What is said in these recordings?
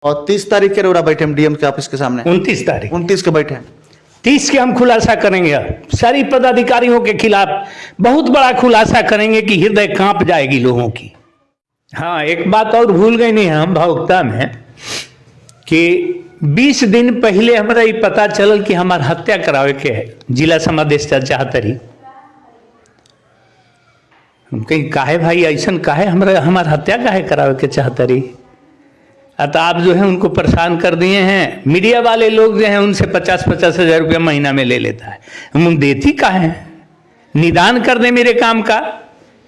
और 30 तारीख के रोड़ा बैठे हम डीएम के ऑफिस के सामने। 29 तारीख 29 के बैठे हैं। 30 के हम खुलासा करेंगे, सारी पदाधिकारियों के खिलाफ बहुत बड़ा खुलासा करेंगे कि हृदय कांप जाएगी लोगों की। हाँ, एक बात और भूल गए नहीं हम भावुकता में कि 20 दिन पहले हमारा ये पता चलल कि हमार हत्या करावे के है जिला समादेष्टा चाहतरी। हम कहीं काहे भाई ऐसा काहे हमार हत्या काहे करावे के चाहतरी। तो आप जो है उनको परेशान कर दिए हैं। मीडिया वाले लोग जो हैं उनसे 50-50 हज़ार रुपया महीना में ले लेता है। हम देती काहे हैं? निदान कर दे मेरे काम का,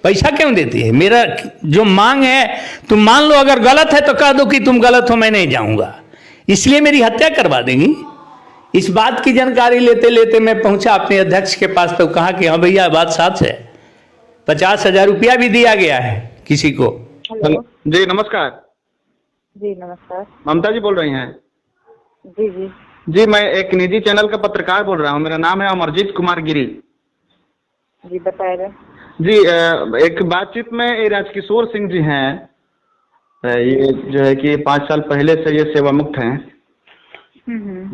पैसा क्यों देती है? मेरा जो मांग है तुम मान लो, अगर गलत है तो कह दो कि तुम गलत हो, मैं नहीं जाऊंगा, इसलिए मेरी हत्या करवा देंगी। इस बात की जानकारी लेते लेते मैं पहुंचा अपने अध्यक्ष के पास, तो कहा कि हाँ भैया बात सच है, 50,000 रुपया भी दिया गया है किसी को। हेलो जी नमस्कार। जी नमस्कार। ममता जी बोल रही हैं? जी जी जी मैं एक निजी चैनल का पत्रकार बोल रहा हूँ, मेरा नाम है अमरजीत कुमार गिरी। जी बताइए। जी एक बातचीत में ये राजकिशोर सिंह जी हैं, ये जो है कि 5 साल पहले से ये सेवा मुक्त हैं।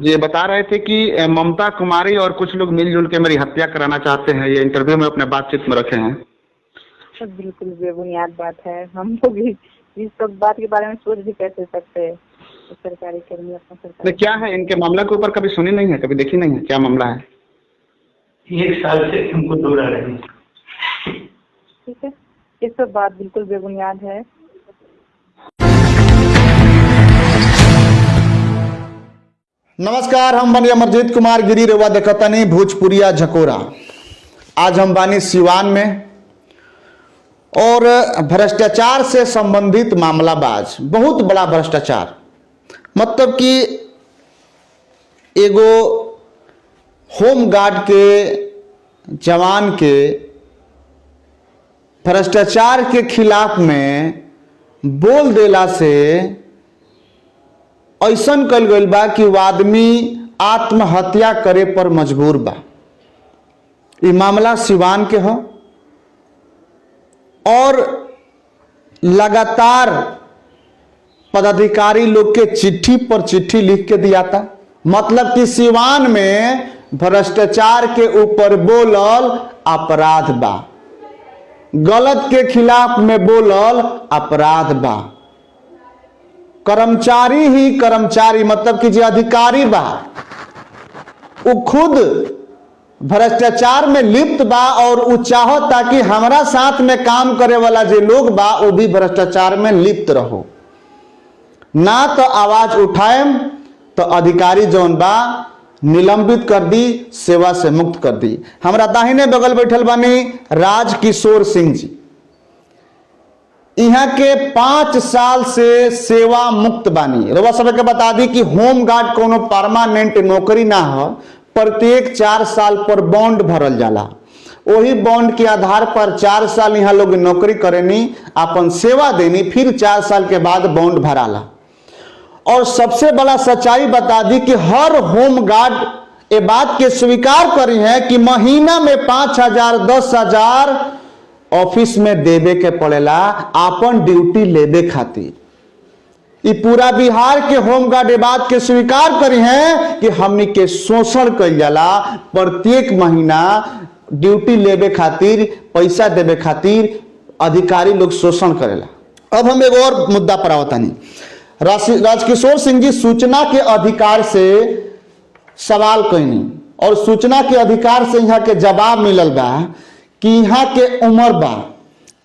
ये बता रहे थे कि ममता कुमारी और कुछ लोग मिलजुल के मेरी हत्या कराना चाहते हैं। ये इंटरव्यू में अपने बातचीत में रखे हैं। सब बिल्कुल बेबुनियाद बात है। हम लोग इस सब बात के बारे में सोच भी कैसे सकते हैं? तो सरकारी कर्मी अपना सरकार क्या है इनके मामला के ऊपर कभी सुनी नहीं है, कभी देखी नहीं है? क्या मामला है? 1 साल से हमको दूरा रही। ठीक है, ये सब बात बिल्कुल बेबुनियाद है। नमस्कार, हम बनी अमरजीत कुमार गिरी, रेवा देखतानी भोजपुरिया झकोरा। आज हम बानी सिवान में और भ्रष्टाचार से संबंधित मामलाबाज, बहुत बड़ा भ्रष्टाचार, मतलब कि एगो होमगार्ड के जवान के भ्रष्टाचार के खिलाफ में बोल देला से ऐसन कल गई बा कि वो आदमी आत्महत्या करे पर मजबूर बा। ये मामला सिवान के हो और लगातार पदाधिकारी लोग के चिट्ठी पर चिट्ठी लिख के दिया था। मतलब कि सिवान में भ्रष्टाचार के ऊपर बोलल अपराध बा, गलत के खिलाफ में बोलल अपराध बा। कर्मचारी ही कर्मचारी, मतलब कि जो अधिकारी बा वो खुद भ्रष्टाचार में लिप्त बा और वो चाहता कि हमारा साथ में काम करे वाला जो लोग बा वो भी भ्रष्टाचार में लिप्त रहो। ना तो आवाज उठाएम तो अधिकारी जौन बा निलंबित कर दी, सेवा से मुक्त कर दी। हमारा दाहिने बगल बैठल बानी राजकिशोर सिंह जी, यहाँ के 5 साल से सेवा मुक्त बानी। रउआ सबके बता दी कि होमगार्ड कोनो परमानेंट नौकरी ना हो, प्रत्येक 4 साल पर बॉन्ड भरल जाला। वही बॉन्ड के आधार पर 4 साल यहाँ लोग नौकरी करेनी, अपन सेवा देनी, फिर 4 साल के बाद बॉन्ड भराला। और सबसे बड़ा सच्चाई बता दी कि हर होमगार्ड ये बात के स्वीकार करी है कि महीना में 5,000 10,000 ऑफिस में देवे के पड़ेला अपन ड्यूटी लेवे खातिर। ये पूरा बिहार के होमगार्ड बात के स्वीकार करी हैं कि हमनी के शोषण कइल जाला, प्रत्येक महीना ड्यूटी लेवे खातिर, पैसा देवे खातिर अधिकारी लोग शोषण करेला। अब हम एक और मुद्दा पर आवतानी। राजकिशोर सिंह जी सूचना के अधिकार से सवाल कईनी और सूचना के अधिकार से यहाँ के जवाब मिलल बा कि यहाँ के उम्र बा।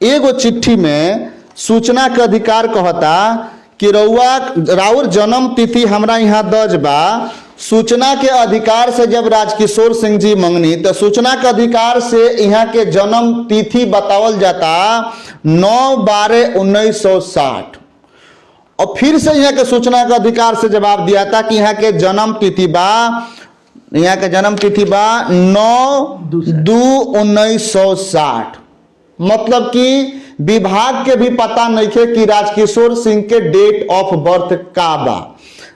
एगो चिट्ठी में सूचना के अधिकार कहता कि राउर जन्म तिथि हमरा यहाँ दर्ज बा। सूचना के अधिकार से जब राजकिशोर सिंह जी मंगनी तो सूचना के अधिकार से यहाँ के जन्म तिथि बतावल जाता 9/12/1960 और फिर से यहाँ के सूचना के अधिकार से जवाब दिया था कि यहाँ के जन्म तिथि बा, यहाँ के जन्म तिथि बा 9/2/1960। मतलब कि विभाग के भी पता नहीं थे कि राजकिशोर सिंह के डेट ऑफ बर्थ का बा,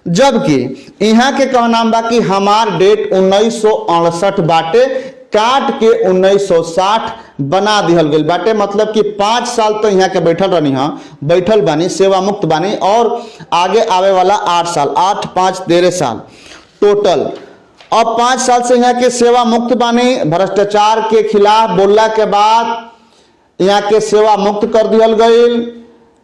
जबकि यहाँ के कहना बा कि हमार डेट 1968 बाटे काट के 1960 बना दिहल गई बाटे। मतलब कि 5 साल तो यहाँ के बैठल बानी, सेवा मुक्त बानी, और आगे आवे वाला 8 साल, 8 5 13 साल टोटल। अब 5 साल से यहाँ के सेवा मुक्त बानी। भ्रष्टाचार के खिलाफ बोलला के बाद यहाँ के सेवा मुक्त कर दिहल गई।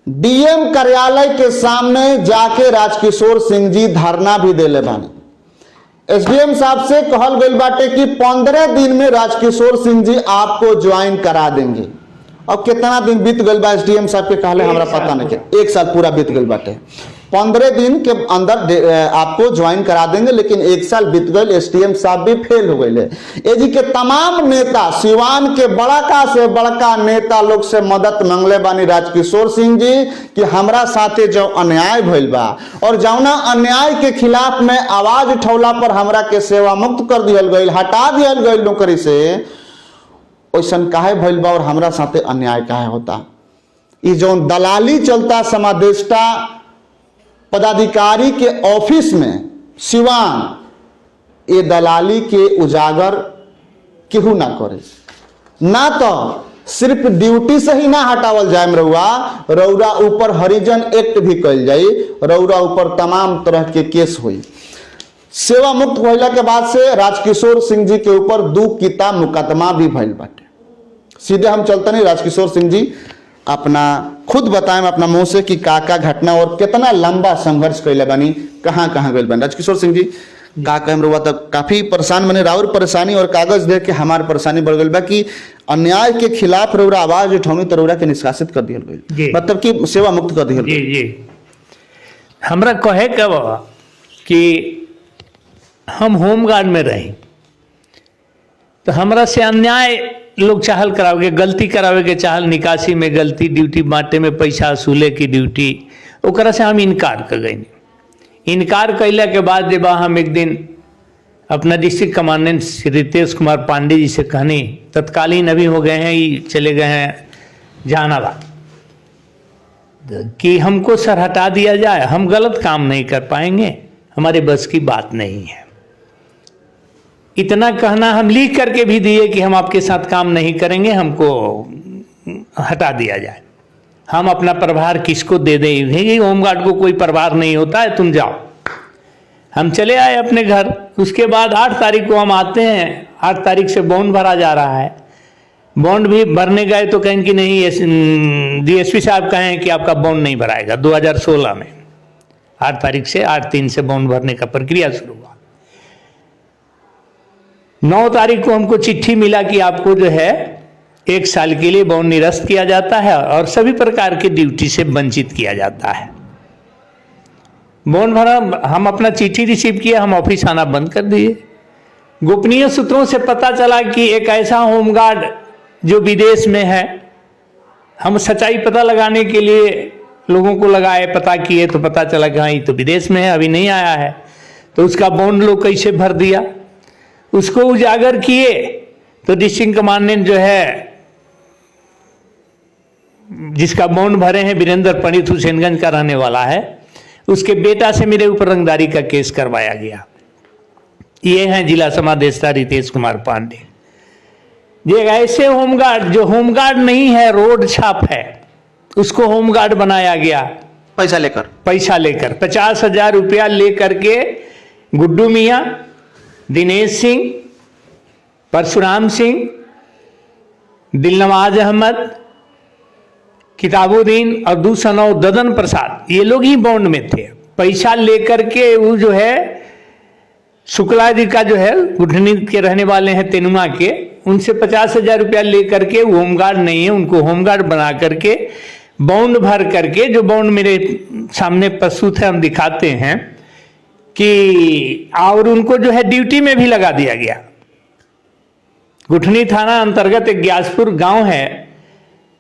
डीएम कार्यालय के सामने जाके राजकिशोर सिंह जी धरना भी देले बानी। एसडीएम साहब से कहल गई बाटे कि 15 दिन में राजकिशोर सिंह जी आपको ज्वाइन करा देंगे। अब कितना दिन बीत गई बा एसडीएम साहब के कहले हमरा पता नहीं, 1 साल पूरा बीत गई बाटे। 15 दिन के अंदर आपको ज्वाइन करा देंगे, लेकिन 1 साल बीत गए, एसडीएम साहब भी फेल हो गए। ए जी के तमाम नेता, सिवान के बड़का से बड़का नेता लोग से मदद मांगले बानी राजकिशोर सिंह जी कि हमरा साथे जो अन्याय भइल बा और जौना अन्याय के खिलाफ में आवाज उठौला पर हमरा के सेवा मुक्त कर दिहल गई, हटा दिहल गई नौकरी से, वैसन काहे भइल बा और हमरा साथे अन्याय काहे होता। ई जो दलाली चलता समादेष्टा पदाधिकारी के ऑफिस में सिवान, ये दलाली के उजागर केहू ना करे। ना तो सिर्फ ड्यूटी से ही ना हटावल जाए, रउरा ऊपर हरिजन एक्ट भी कल जाई, रउरा ऊपर तमाम तरह के केस हुई। सेवा मुक्त होइला के बाद से राजकिशोर सिंह जी के ऊपर 2 किताब मुकदमा भी भइल बाटे। सीधे हम चलते नहीं, राजकिशोर सिंह जी अपना खुद बताएं अपना मुंह से कि का घटना और कितना लंबा संघर्ष कैले बानी, कहाँ कहाँ गए बनी। राजकिशोर सिंह जी का हुआ तो काफी परेशान बने, राउर परेशानी और कागज देख के हमारे परेशानी बढ़ गई बा कि अन्याय के खिलाफ रउरा आवाज उठौनी तो रउरा के निष्कासित कर दिया गई, मतलब कि सेवा मुक्त कर दिया। जी जी, हमरा कहे के बा कि हम होमगार्ड में रही तो हमरा से अन्याय लोग चाहल करावे, गलती करावे के चाहल, निकासी में गलती, ड्यूटी बांटे में पैसा वसूले की ड्यूटी, ओकरा से हम इनकार कर गए। इनकार कैला के बाद जब हम एक दिन अपना डिस्ट्रिक्ट कमांडेंट श्री रितेश कुमार पांडे जी से कहनी, तत्कालीन अभी हो गए हैं, ये चले गए हैं जहानाबाद, कि हमको सर हटा दिया जाए, हम गलत काम नहीं कर पाएंगे, हमारे बस की बात नहीं है। इतना कहना हम लिख करके भी दिए कि हम आपके साथ काम नहीं करेंगे, हमको हटा दिया जाए, हम अपना प्रभार किसको दे दें, होमगार्ड को कोई प्रभार नहीं होता है, तुम जाओ। हम चले आए अपने घर। उसके बाद 8 तारीख को हम आते हैं, 8 तारीख से बॉन्ड भरा जा रहा है। बॉन्ड भी भरने गए तो कहें कि नहीं, डीएसपी साहब कहें कि आपका बॉन्ड नहीं भराएगा। 2016 में 8 तारीख से 8/3 से बॉन्ड भरने का प्रक्रिया शुरू हुआ। 9 तारीख को हमको चिट्ठी मिला कि आपको जो है 1 साल के लिए बॉन्ड निरस्त किया जाता है और सभी प्रकार की ड्यूटी से वंचित किया जाता है। बॉन्ड भरा, हम अपना चिट्ठी रिसीव किया, हम ऑफिस आना बंद कर दिए। गोपनीय सूत्रों से पता चला कि एक ऐसा होमगार्ड जो विदेश में है, हम सच्चाई पता लगाने के लिए लोगों को लगाए, पता किए तो पता चला कि हाँ ये तो विदेश में है, अभी नहीं आया है। तो उसका बॉन्ड लोग कैसे भर दिया, उसको उजागर किए। तो डिस्ट्रिक्ट कमांडेंट जो है, जिसका बॉन्ड भरे हैं, वीरेंद्र पंडित हुसैनगंज का रहने वाला है, उसके बेटा से मेरे ऊपर रंगदारी का केस करवाया गया। ये हैं जिला समादेष्टा रितेश कुमार पांडे। ये ऐसे होमगार्ड जो होमगार्ड नहीं है, रोड छाप है, उसको होमगार्ड बनाया गया। पैसा लेकर 50,000 रुपया लेकर के गुड्डू मियाँ, दिनेश सिंह, परशुराम सिंह, दिलनवाज अहमद, किताबुद्दीन और दूसरा ददन प्रसाद, ये लोग ही बॉन्ड में थे। पैसा लेकर के वो जो है शुक्ला जी का जो है गुठनी के रहने वाले हैं तेनुमा के, उनसे 50,000 रुपया लेकर के, वो होमगार्ड नहीं है, उनको होमगार्ड बना करके बॉन्ड भर करके, जो बॉन्ड मेरे सामने प्रस्तुत है, हम दिखाते हैं कि, और उनको जो है ड्यूटी में भी लगा दिया गया। गुठनी थाना अंतर्गत एक ग्यासपुर गांव है,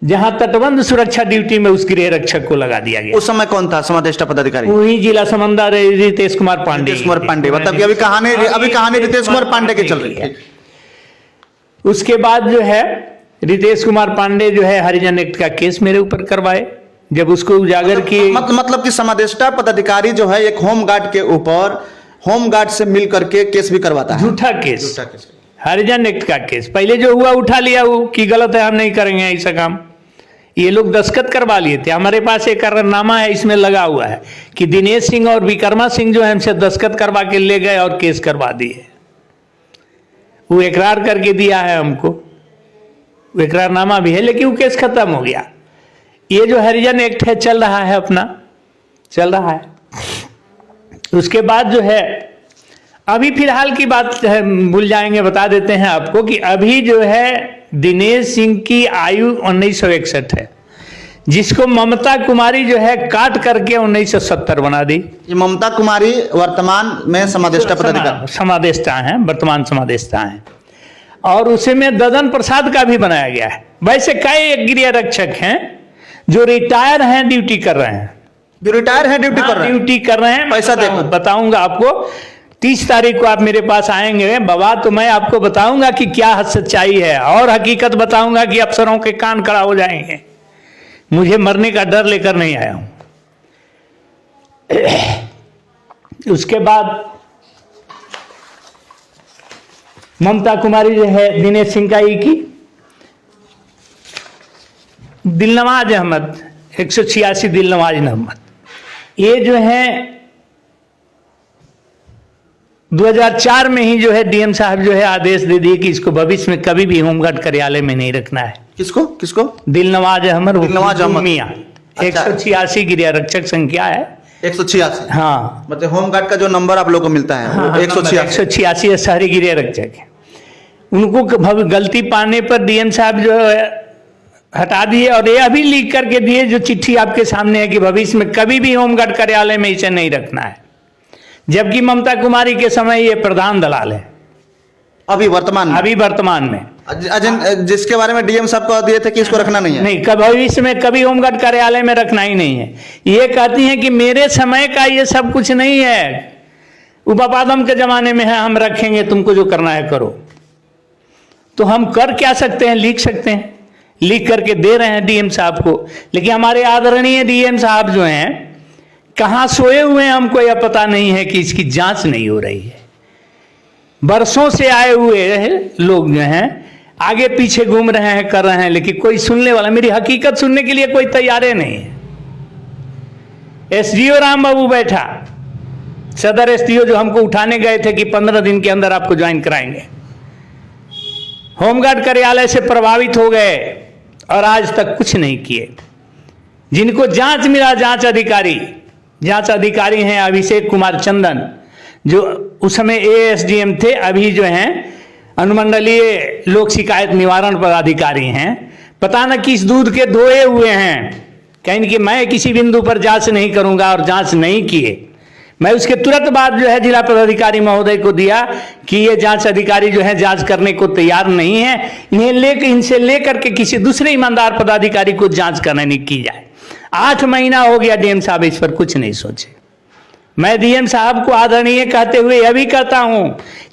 जहां तटबंध सुरक्षा ड्यूटी में उस गृह रक्षक को लगा दिया गया। उस समय कौन था समादेष्टा पदाधिकारी? वही जिला समंदर रितेश कुमार पांडे। मतलब कि अभी कहानी रितेश कुमार पांडे की चल रही है। उसके बाद जो है रितेश कुमार पांडे जो है हरिजन एक्ट का केस मेरे ऊपर करवाए। जब उसको उजागर किए, मतलब कि समादेष्टा पदाधिकारी जो है एक होमगार्ड के ऊपर, होमगार्ड से मिल करके केस भी करवाता है, झूठा केस हरिजन एक्ट का केस पहले जो हुआ उठा लिया वो कि गलत है, हम नहीं करेंगे ऐसा काम। ये लोग दस्तखत करवा लिए थे। हमारे पास एक करारनामा है, इसमें लगा हुआ है कि दिनेश सिंह और विक्रमा सिंह जो है हमसे दस्तखत करवा के ले गए और केस करवा दिए। वो इकरार करके दिया है हमको, वो इकरारनामा भी है, लेकिन वो केस खत्म हो गया। ये जो हरिजन एक्ट है चल रहा है, अपना चल रहा है। उसके बाद जो है अभी फिलहाल की बात है, भूल जाएंगे, बता देते हैं आपको कि अभी जो है दिनेश सिंह की आयु 1961 है, जिसको ममता कुमारी जो है काट करके 1970 बना दी। ये ममता कुमारी वर्तमान में समादेष्टा पदाधिकारी, समादेष्टा हैं, वर्तमान समादेष्टा हैं। और उसी में ददन प्रसाद का भी बनाया गया है। वैसे कई गृह रक्षक हैं जो रिटायर हैं, ड्यूटी कर रहे हैं, जो रिटायर है ड्यूटी कर रहे हैं, ड्यूटी कर रहे हैं। पैसा देखो, बताऊंगा आपको 30 तारीख को आप मेरे पास आएंगे बाबा, तो मैं आपको बताऊंगा कि क्या सच्चाई है और हकीकत बताऊंगा कि अफसरों के कान खड़ा हो जाएंगे। मुझे मरने का डर लेकर नहीं आया हूं। उसके बाद ममता कुमारी जो है दिनेश सिंह का ही की, दिलनवाज अहमद 186 दिलनवाज अहमद, ये जो है 2004 में ही जो है डीएम साहब जो है आदेश दे दिए कि इसको भविष्य में कभी भी होमगार्ड कार्यालय में नहीं रखना है। किसको किसको? दिलनवाज अहमद, दिलनवाज अहमद मियां। 186 गृह रक्षक संख्या है, 186। हाँ, मतलब होमगार्ड का जो नंबर आप लोग को मिलता है वो 186 शहरी गृह रक्षक है। उनको गलती पाने पर डीएम साहब जो है हटा दिए और ये अभी लीक करके दिए, जो चिट्ठी आपके सामने है कि भविष्य में कभी भी होमगार्ड कार्यालय में इसे नहीं रखना है। जबकि ममता कुमारी के समय ये प्रधान दलाल है अभी वर्तमान में, जिसके बारे में डीएम साहब को दिए थे कि इसको रखना नहीं है, नहीं, भविष्य में कभी होमगार्ड कार्यालय में रखना ही नहीं है। ये कहती हैं कि मेरे समय का ये सब कुछ नहीं है, उपापादम के जमाने में है, हम रखेंगे, तुमको जो करना है करो। तो हम कर क्या सकते हैं? लिख सकते हैं, लिख करके दे रहे हैं डीएम साहब को। लेकिन हमारे आदरणीय डीएम साहब जो हैं कहाँ सोए हुए हैं हमको यह पता नहीं है कि इसकी जांच नहीं हो रही है। बरसों से आए हुए लोग जो हैं आगे पीछे घूम रहे हैं, कर रहे हैं, लेकिन कोई सुनने वाला, मेरी हकीकत सुनने के लिए कोई तैयार नहीं है। एसडीओ राम बाबू बैठा, सदर एसडीओ जो हमको उठाने गए थे कि 15 दिन के अंदर आपको ज्वाइन कराएंगे, होमगार्ड कार्यालय से प्रभावित हो गए और आज तक कुछ नहीं किए। जिनको जांच मिला, जांच अधिकारी हैं अभिषेक कुमार चंदन, जो उस समय एएसडीएम थे, अभी जो हैं अनुमंडलीय लोक शिकायत निवारण पदाधिकारी हैं। पता न किस दूध के धोए हुए हैं, कहें कि मैं किसी बिंदु पर जांच नहीं करूंगा और जांच नहीं किए। मैं उसके तुरंत बाद जो है जिला पदाधिकारी महोदय को दिया कि ये जांच अधिकारी जो है जांच करने को तैयार नहीं है, इनसे लेकर के किसी दूसरे ईमानदार पदाधिकारी को जांच करने की जाए। 8 महीना हो गया, डीएम साहब इस पर कुछ नहीं सोचे। मैं डीएम साहब को आदरणीय कहते हुए यह भी कहता हूं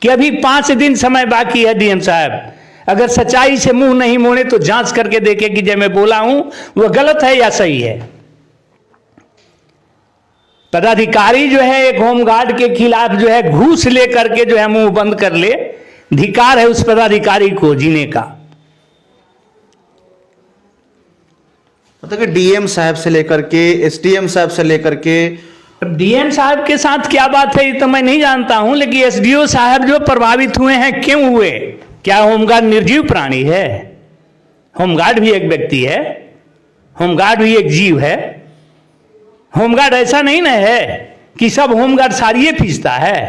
कि अभी 5 दिन समय बाकी है। डीएम साहब अगर सच्चाई से मुंह नहीं मोड़े तो जांच करके देखे कि जो मैं बोला हूं वह गलत है या सही है। पदाधिकारी जो है एक होमगार्ड के खिलाफ जो है घूस लेकर के जो है मुंह बंद कर ले, धिकार है उस पदाधिकारी को जीने का। मतलब कि डीएम साहब से लेकर के एसडीएम साहब से लेकर के, डीएम साहब के साथ क्या बात है ये तो मैं नहीं जानता हूं, लेकिन एसडीओ साहब जो प्रभावित हुए हैं, क्यों हुए? क्या होमगार्ड निर्जीव प्राणी है? होमगार्ड भी एक व्यक्ति है, होमगार्ड भी एक जीव है। होमगार्ड ऐसा नहीं ना है कि सब होमगार्ड साड़िये खींचता है।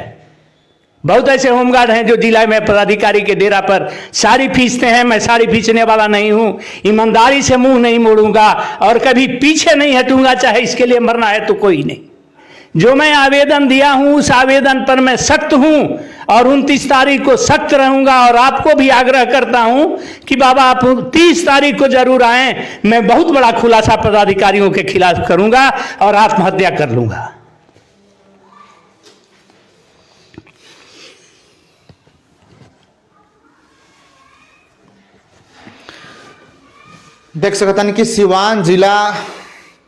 बहुत ऐसे होमगार्ड हैं जो जिला में पदाधिकारी के डेरा पर साड़ी खींचते हैं। मैं साड़ी खींचने वाला नहीं हूं, ईमानदारी से मुंह नहीं मोड़ूंगा और कभी पीछे नहीं हटूंगा, चाहे इसके लिए मरना है तो कोई नहीं। जो मैं आवेदन दिया हूं उस आवेदन पर मैं सख्त हूं और 29 तारीख को सख्त रहूंगा। और आपको भी आग्रह करता हूं कि बाबा आप 30 तारीख को जरूर आएं। मैं बहुत बड़ा खुलासा पदाधिकारियों के खिलाफ करूंगा और आत्महत्या कर लूंगा। देख सकतन कि सिवान जिला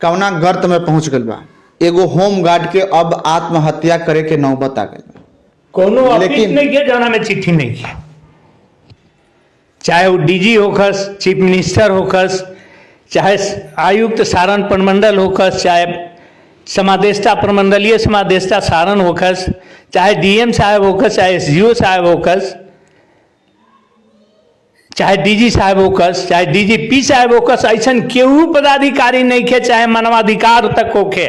कौना गर्त में पहुंच गल बा। एगो होम गार्ड के अब आत्महत्या करे के नौबत आ गई। कोनो लेकिन नहीं किया, जाना में चिट्ठी नहीं किया। चाहे वो DG hocus, chief minister hocus, चाहे आयुक्त सारण प्रमंडल होकस, चाहे समादेष्टा प्रमंडलीय समादेष्टा सारण होकस, चाहे डीएम साहब होकस, चाहे एसडीओ साहब होकस, चाहे डीजी साहब होकस, चाहे डीजीपी साहब होकस, ऐसा केहू पदाधिकारी नहीं खे, चाहे मानवाधिकार तक होके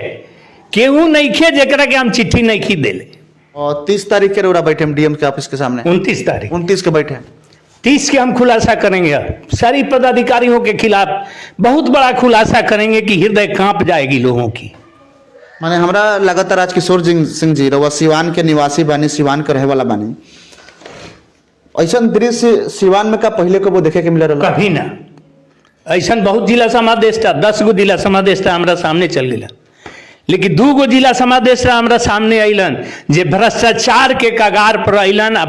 केहू नहीं खे जेकरा के हम चिट्ठी नहीं खी देले। और 30 तारीख के रोड़ा बैठे हम डीएम के ऑफिस के सामने, 29 तारीख, 29 के बैठे हैं। 30 के हम खुलासा करेंगे, अब सारी पदाधिकारियों के खिलाफ बहुत बड़ा खुलासा करेंगे कि हृदय कांप जाएगी लोगों की। माने हमरा लगातार राजकिशोर सिंह जी रउआ सिवान के निवासी बानी, सिवान के रहे वाला बानी, ऐसा दृश्य सिवान में का पहले को वो देखे के मिला रहा? कभी ना। ऐसा बहुत जिला समादेष्टा, 10 गो जिला समादेष्टा हमारा सामने चल गया, लेकिन 2 गो जिला समादेष्टा हमारा सामने अलन जे भ्रष्टाचार के कगार पर अलन,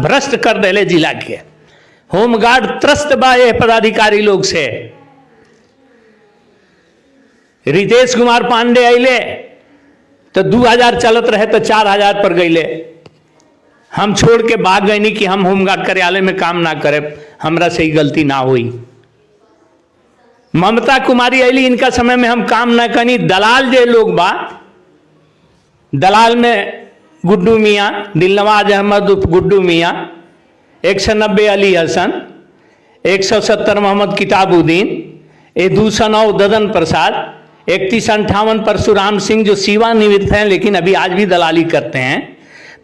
भ्रष्ट कर दिले जिला के। होमगार्ड त्रस्त बा ये पदाधिकारी लोग से। रितेश कुमार पांडे अले तो 2000 चलत रहे तो 4000 पर गईले। हम छोड़ के भाग गए नहीं कि हम होमगार्ड कार्यालय में काम ना करे, हमरा से ही गलती ना हुई। ममता कुमारी अली, इनका समय में हम काम ना कनी। दलाल जे लोग बा, दलाल में गुड्डू मियाँ, दिलनवाज अहमद उर्फ गुड्डू मियाँ, 190 अली हसन, 170 मोहम्मद किताबुद्दीन, 209 ददन प्रसाद, 3158 परशुराम सिंह जो सेवानिवृत्त हैं लेकिन अभी आज भी दलाली करते हैं,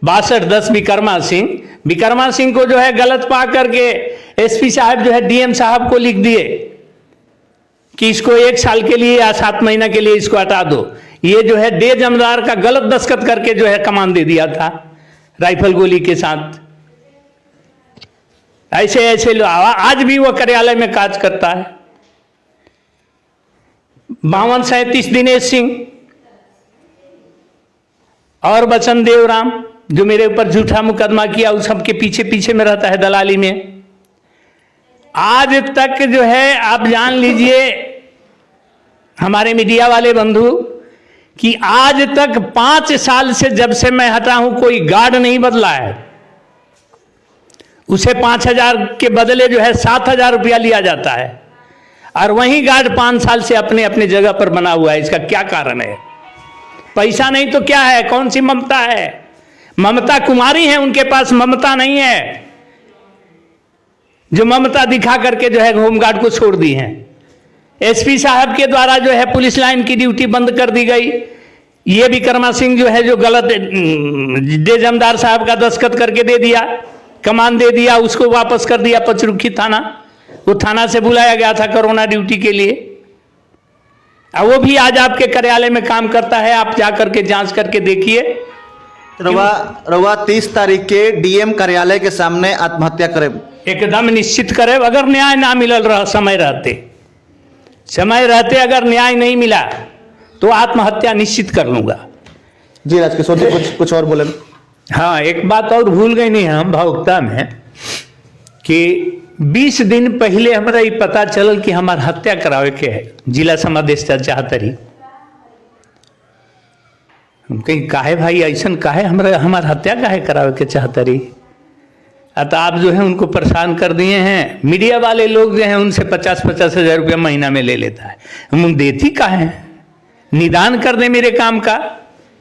6210 विक्रमा सिंह को जो है गलत पा करके एसपी साहब जो है डीएम साहब को लिख दिए कि इसको 1 साल के लिए या 7 महीना के लिए इसको हटा दो। ये जो है डे जमदार का गलत दस्तखत करके जो है कमान दे दिया था राइफल गोली के साथ। ऐसे ऐसे लोग आज भी वो कार्यालय में काज करता है। 5237 दिनेश सिंह और बचन देवराम जो मेरे ऊपर झूठा मुकदमा किया, उस सबके पीछे पीछे में रहता है दलाली में। आज तक जो है आप जान लीजिए हमारे मीडिया वाले बंधु कि आज तक 5 साल से जब से मैं हटा हूं कोई गार्ड नहीं बदला है। उसे 5000 के बदले जो है 7000 रुपया लिया जाता है और वही गार्ड 5 साल से अपने अपने जगह पर बना हुआ है। इसका क्या कारण है? पैसा नहीं तो क्या है? कौन सी ममता है? ममता कुमारी है, उनके पास ममता नहीं है जो ममता दिखा करके जो है होमगार्ड को छोड़ दी है। एसपी साहब के द्वारा जो है पुलिस लाइन की ड्यूटी बंद कर दी गई। ये विक्रमा सिंह जो है जो गलत डे जमदार साहब का दस्तखत करके दे दिया, कमान दे दिया, उसको वापस कर दिया पचरुखी थाना। वो थाना से बुलाया गया था कोरोना ड्यूटी के लिए, और वो भी आज आपके कार्यालय में काम करता है। आप जाकर के जांच करके देखिए। रवा 30 तारीख के डीएम कार्यालय के सामने आत्महत्या करे, एकदम निश्चित करे। अगर न्याय ना मिलल रहा समय रहते अगर न्याय नहीं मिला तो आत्महत्या निश्चित कर लूंगा। जी राजकिशोर जी कुछ और बोले। हाँ, एक बात और भूल गए नहीं हम भावुकता में कि 20 दिन पहले हमारा ये पता चलल कि हमार हत्या करावे के है जिला समादेष्टा चाहतरी। हम कहीं काहे भाई ऐसा काहे हमार हत्या काहे करावे के चाहतरी? तो आप जो है उनको परेशान कर दिए हैं। मीडिया वाले लोग जो हैं उनसे 50-50 हजार रुपया महीना में ले लेता है। हम उन देती काहे हैं? निदान कर दे मेरे काम का,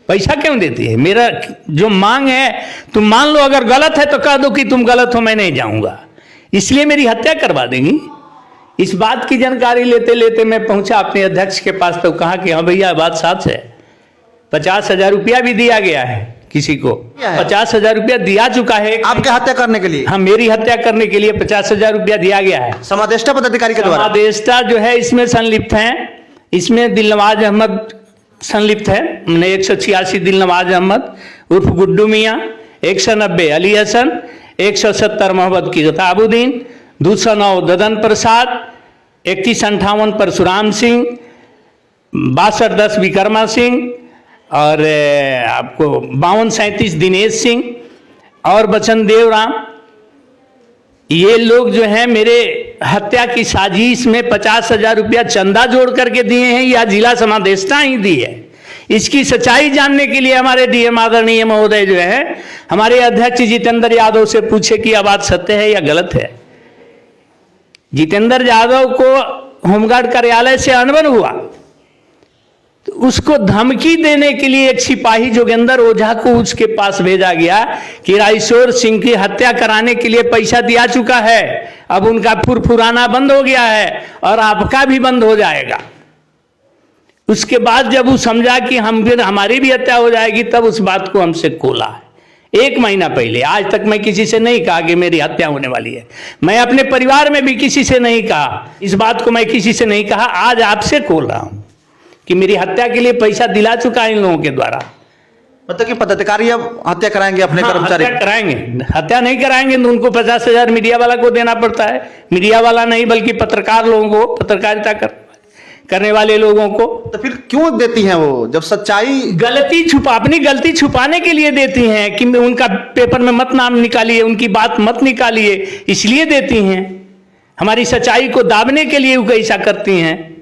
पैसा क्यों देती है? मेरा जो मांग है तुम मान लो, अगर गलत है तो कह दो कि तुम गलत हो, मैं नहीं जाऊंगा, इसलिए मेरी हत्या करवा देंगी। इस बात की जानकारी लेते लेते मैं पहुंचा अपने अध्यक्ष के पास, तो कहा कि हाँ भैया बात सच है, 50,000 रुपया भी दिया गया है किसी को, 50,000 रुपया दिया चुका है आपके हत्या करने के लिए। हाँ, मेरी हत्या करने के लिए 50,000 रुपया दिया गया है। समादेष्टा पदाधिकारी के द्वारा। समादेष्टा जो है इसमें संलिप्त हैं। इसमें दिलनवाज अहमद संलिप्त है। 186 दिलनवाज अहमद उर्फ गुड्डू मियाँ, 190 अली हसन, 170 मोहम्मद किताबुद्दीन, 209 ददन प्रसाद, 3158 परशुराम सिंह, 6210 विक्रमा सिंह और आपको 5237 दिनेश सिंह और बचन देवराम, ये लोग जो हैं मेरे हत्या की साजिश में 50,000 रुपया चंदा जोड़ करके दिए हैं या जिला समादेष्टा ही दी है। इसकी सच्चाई जानने के लिए हमारे डीएम आदरणीय महोदय जो है हमारे अध्यक्ष जितेंद्र यादव से पूछे कि यह बात सत्य है या गलत है। जितेंद्र यादव को होमगार्ड कार्यालय से अनबन हुआ तो उसको धमकी देने के लिए एक सिपाही जोगेंद्र ओझा को उसके पास भेजा गया कि रायशोर सिंह की हत्या कराने के लिए पैसा दिया चुका है, अब उनका फुरफुराना बंद हो गया है और आपका भी बंद हो जाएगा। उसके बाद जब वो समझा कि हम फिर हमारी भी हत्या हो जाएगी, तब उस बात को हमसे खोला है। 1 महीना पहले, आज तक मैं किसी से नहीं कहा कि मेरी हत्या होने वाली है। मैं अपने परिवार में भी किसी से नहीं कहा, इस बात को मैं किसी से नहीं कहा। आज आपसे खोल रहा हूं कि मेरी हत्या के लिए पैसा दिला चुका है इन लोगों के द्वारा। मतलब कि पदाधिकारी अब हत्या कराएंगे अपने कर्मचारी? हत्या कराएंगे, हत्या नहीं कराएंगे तो उनको 50,000 मीडिया वाला को देना पड़ता है। मीडिया वाला नहीं बल्कि पत्रकार लोगों को, पत्रकारिता करने वाले लोगों को। तो फिर क्यों देती हैं वो, जब सच्चाई? अपनी गलती छुपाने के लिए देती हैं कि उनका पेपर में मत नाम निकालिए, उनकी बात मत निकालिए, इसलिए देती हैं। हमारी सच्चाई को दाबने के लिए वो ऐसा करती हैं।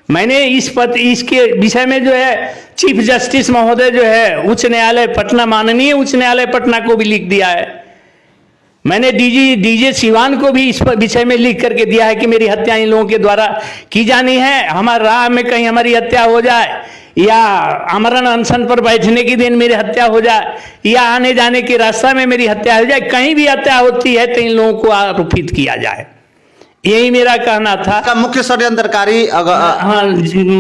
मैंने इसके विषय में जो है चीफ जस्टिस महोदय जो है उच्च न्यायालय पटना, माननीय उच्च न्यायालय पटना को भी लिख दिया है। मैंने डीजे सिवान को भी इस विषय में लिख करके दिया है कि मेरी हत्या इन लोगों के द्वारा की जानी है। हमारे राह में कहीं हमारी हत्या हो जाए या आमरण अनशन पर बैठने के दिन मेरी हत्या हो जाए या आने जाने के रास्ता में मेरी हत्या हो जाए, कहीं भी हत्या होती है तो इन लोगों को आरोपित किया जाए। यही मेरा कहना था। का मुख्य षड्यंत्रकारी हाँ,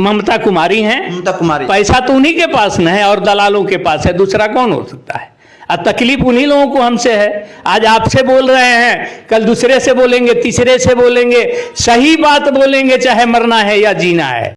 ममता कुमारी हैं। ममता कुमारी, पैसा तो उन्हीं के पास न है और दलालों के पास है, दूसरा कौन हो सकता है? और तकलीफ उन्हीं लोगों को हमसे है। आज आपसे बोल रहे हैं, कल दूसरे से बोलेंगे, तीसरे से बोलेंगे, सही बात बोलेंगे चाहे मरना है या जीना है।